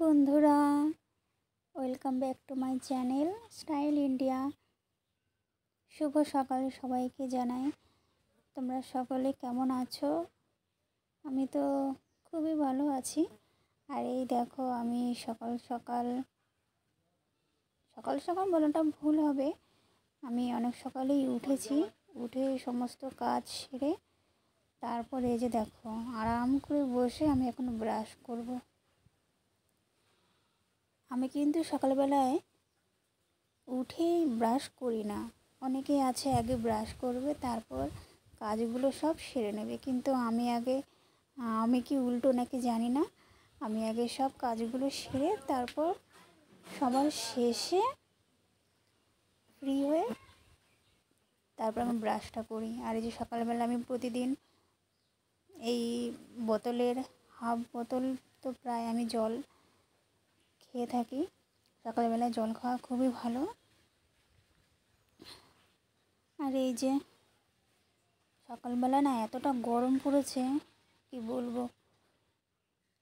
বন্ধুরা, welcome back to my channel Style India. শুভ সকাল সবাইকে জানাই। তোমরা সকলে কেমন আছো? আমি তো খুবই ভালো আছি। আর এই দেখো, আমি সকাল সকাল বলাটা ভুল হবে, আমি অনেক সকালেই উঠেছি। উঠে সমস্ত কাজ সেরে তারপরে এই যে দেখো, আরাম করে বসে আমি এখন ব্রাশ করব। আমি কিন্তু সকালবেলায় উঠেই ব্রাশ করি না। অনেকেই আছে আগে ব্রাশ করবে তারপর কাজগুলো সব সেরে নেবে, কিন্তু আমি কি উল্টো নাকি জানি না, আমি আগে সব কাজগুলো সেরে তারপর সবার শেষে ফ্রি হয়ে তারপর আমি ব্রাশটা করি। আর এই যে সকালবেলা আমি প্রতিদিন এই বোতলের হাফ বোতল তো প্রায় আমি জল খেয়ে থাকি। সকালবেলায় জল খাওয়া খুবই ভালো। আর এই যে সকালবেলা না এতটা গরম পড়েছে, কি বলবো,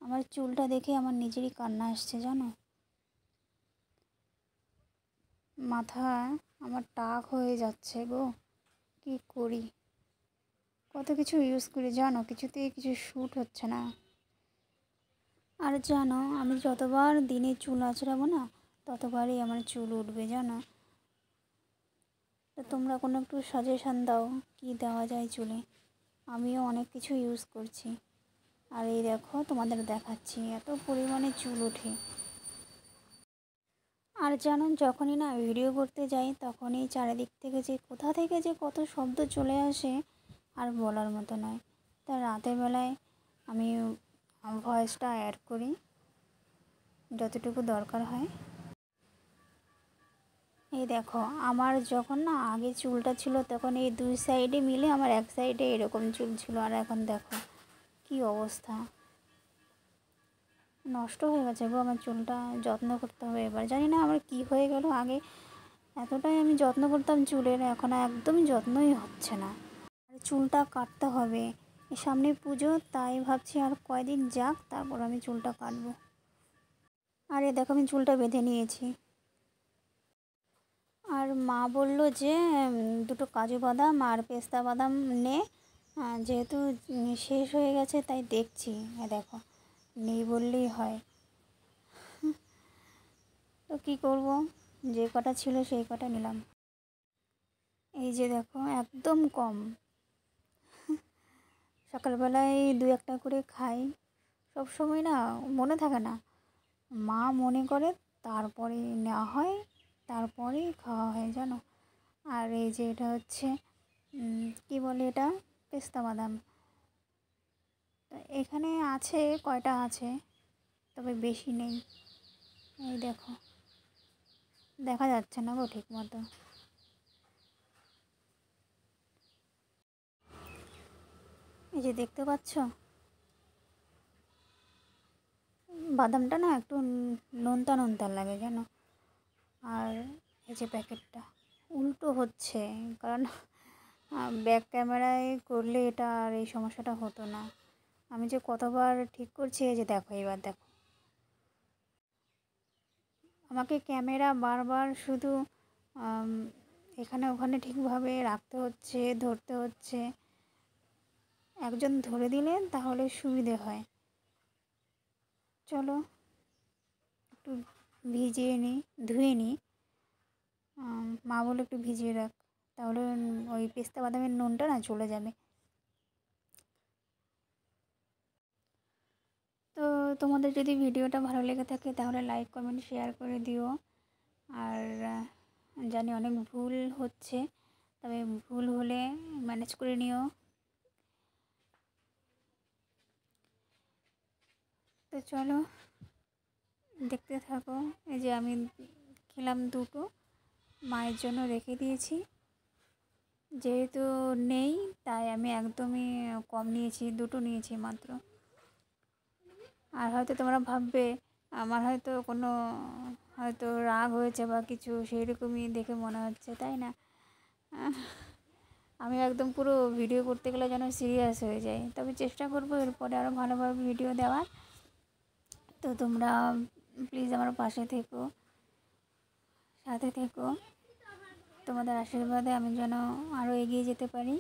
আমার চুলটা দেখে আমার নিজেরই কান্না আসছে জানো। মাথা আমার টাক হয়ে যাচ্ছে গো, কি করি। কত কিছু ইউজ করি জানো, কিছুতেই কিছু শ্যুট হচ্ছে না। আর জানো, আমি যতবার দিনে চুল আঁচড়াবো না ততবারই আমার চুল উঠবে জানো। তো তোমরা কোনো একটু সাজেশান দাও, কি দেওয়া যায় চুলে। আমিও অনেক কিছু ইউজ করছি। আর এই দেখো, তোমাদের দেখাচ্ছি এত পরিমাণে চুল ওঠে। আর জানো, যখনই না ভিডিও করতে যাই তখনই চারিদিক থেকে যে কোথা থেকে যে কত শব্দ চলে আসে আর বলার মতো নয়। তাই রাতের বেলায় আমি ভয়েসটা অ্যাড করি যতটুকু দরকার হয়। এই দেখো, আমার যখন না আগে চুলটা ছিল তখন এই দুই সাইডে মিলে আমার এক সাইডে এরকম চুল ছিল, আর এখন দেখো কি অবস্থা, নষ্ট হয়ে গেছে গো আমার চুলটা। যত্ন করতে হবে এবার, জানি না আমার কি হয়ে গেল। আগে এতটাই আমি যত্ন করতাম চুলের, এখন একদমই যত্নই হচ্ছে না। আর চুলটা কাটতে হবে, সামনে পুজো, তাই ভাবছি আর কয়দিন যাক তারপর আমি চুলটা কাটবো। আর এ দেখো, আমি চুলটা বেঁধে নিয়েছি। আর মা বলল যে দুটো কাজু বাদাম আর পেস্তা বাদাম নে, যেহেতু শেষ হয়ে গেছে তাই দেখছি। দেখো, নেই বললেই হয়। তো কী করব, যে কটা ছিল সেই কটা নিলাম। এই যে দেখো, একদম কম। সকালবেলায় দু একটা করে খাই, সব সময় না মনে থাকে না। মা মনে করে তারপরে নেওয়া হয়, তারপরেই খাওয়া হয় জানো। আর এই যে এটা হচ্ছে কি বলে এটা, পেস্তা বাদাম। এখানে আছে, কয়টা আছে, তবে বেশি নেই। এই দেখো, দেখা যাচ্ছে না গো ঠিক মতো। এই যে দেখতে পাচ্ছ, বাদামটা না একটু নোনতা নোনতা লাগে জানো। আর এই যে প্যাকেটটা উল্টো হচ্ছে, কারণ ব্যাক ক্যামেরায় করলে এটা আর এই সমস্যাটা হতো না। আমি যে কতবার ঠিক করছি, এই যে দেখো, এবার দেখো, আমাকে ক্যামেরা বারবার শুধু এখানে ওখানে ঠিকভাবে রাখতে হচ্ছে, ধরতে হচ্ছে। একজন ধরে দিলে তাহলে সুবিধে হয়। চলো একটু ভিজিয়ে নিই, ধুয়ে নিই। মা বলে একটু ভিজিয়ে রাখ, তাহলে ওই পেস্তা বাদামের নুনটা না চলে যাবে। তো তোমাদের যদি ভিডিওটা ভালো লেগে থাকে তাহলে লাইক কমেন্ট শেয়ার করে দিও। আর জানি অনেক ভুল হচ্ছে, তবে ভুল হলে ম্যানেজ করে নিও। তো চলো দেখতে থাকো। এই যে আমি খেলাম দুটো, মায়ের জন্য রেখে দিয়েছি। যেহেতু নেই তাই আমি একদমই কম নিয়েছি, দুটো নিয়েছি মাত্র। আর হয়তো তোমরা ভাববে আমার হয়তো কোনো হয়তো রাগ হয়েছে বা কিছু, সেই রকমই দেখে মনে হচ্ছে, তাই না? আমি একদম পুরো ভিডিও করতে গেলে যেন সিরিয়াস হয়ে যায়, তবে চেষ্টা করবো এরপরে আরও ভালোভাবে ভিডিও দেওয়ার। তো তোমরা প্লিজ আমার পাশে থেকো, সাথে থেকো। তোমাদের আশীর্বাদে আমি যেন আরও এগিয়ে যেতে পারি।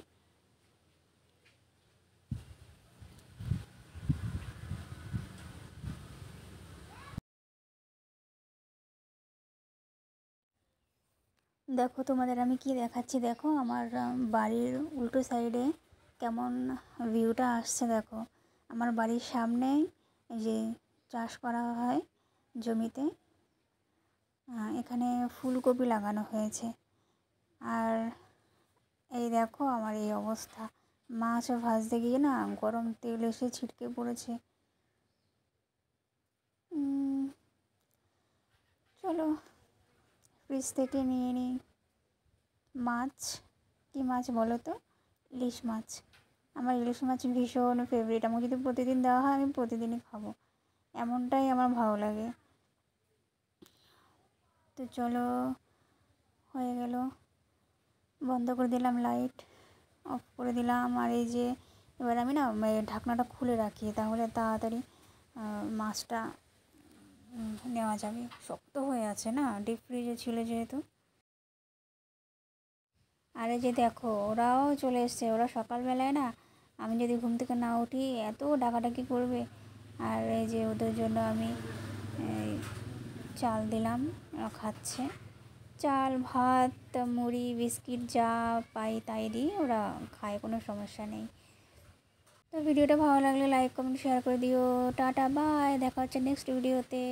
দেখো তোমাদের আমি কি দেখাচ্ছি, দেখো আমার বাড়ির উল্টো সাইডে কেমন ভিউটা আসছে। দেখো আমার বাড়ির সামনেই এই যে চাষ করা হয় জমিতে, এখানে ফুলকপি লাগানো হয়েছে। আর এই দেখো আমার এই অবস্থা, মাছ ভাজতে গিয়ে না গরম তেল এসে ছিটকে পড়েছে। চলো ফ্রিজ থেকে নিয়ে নিই মাছ। কী মাছ বলো তো? ইলিশ মাছ। আমার ইলিশ মাছ ভীষণ ফেভারিট। আমাকে যদি প্রতিদিন দেওয়া হয় আমি প্রতিদিনই খাবো, এমনটাই আমার ভালো লাগে। তো চলো, হয়ে গেল, বন্ধ করে দিলাম, লাইট অফ করে দিলাম। আর এই যে এবার আমি না ঢাকনাটা খুলে রাখি, তাহলে তাড়াতাড়ি মাছটা নেওয়া যাবে। শক্ত হয়ে আছে না, ডিপ ফ্রিজে ছিল যেহেতু। আর এই যে দেখো ওরাও চলে এসছে। ওরা সকালবেলায় না, আমি যদি ঘুম থেকে না উঠি এত ডাকাডাকি করবে। আর এই যে ওদের জন্য আমি চাল দিলাম, ওরা খাচ্ছে। চাল, ভাত, মুড়ি, বিস্কিট যা পাই তাই দিই, ওরা খায়, কোনো সমস্যা নেই। তো ভিডিওটা ভালো লাগলে লাইক কমেন্ট শেয়ার করে দিও। টাটা বাই, দেখা হচ্ছে নেক্সট ভিডিওতে।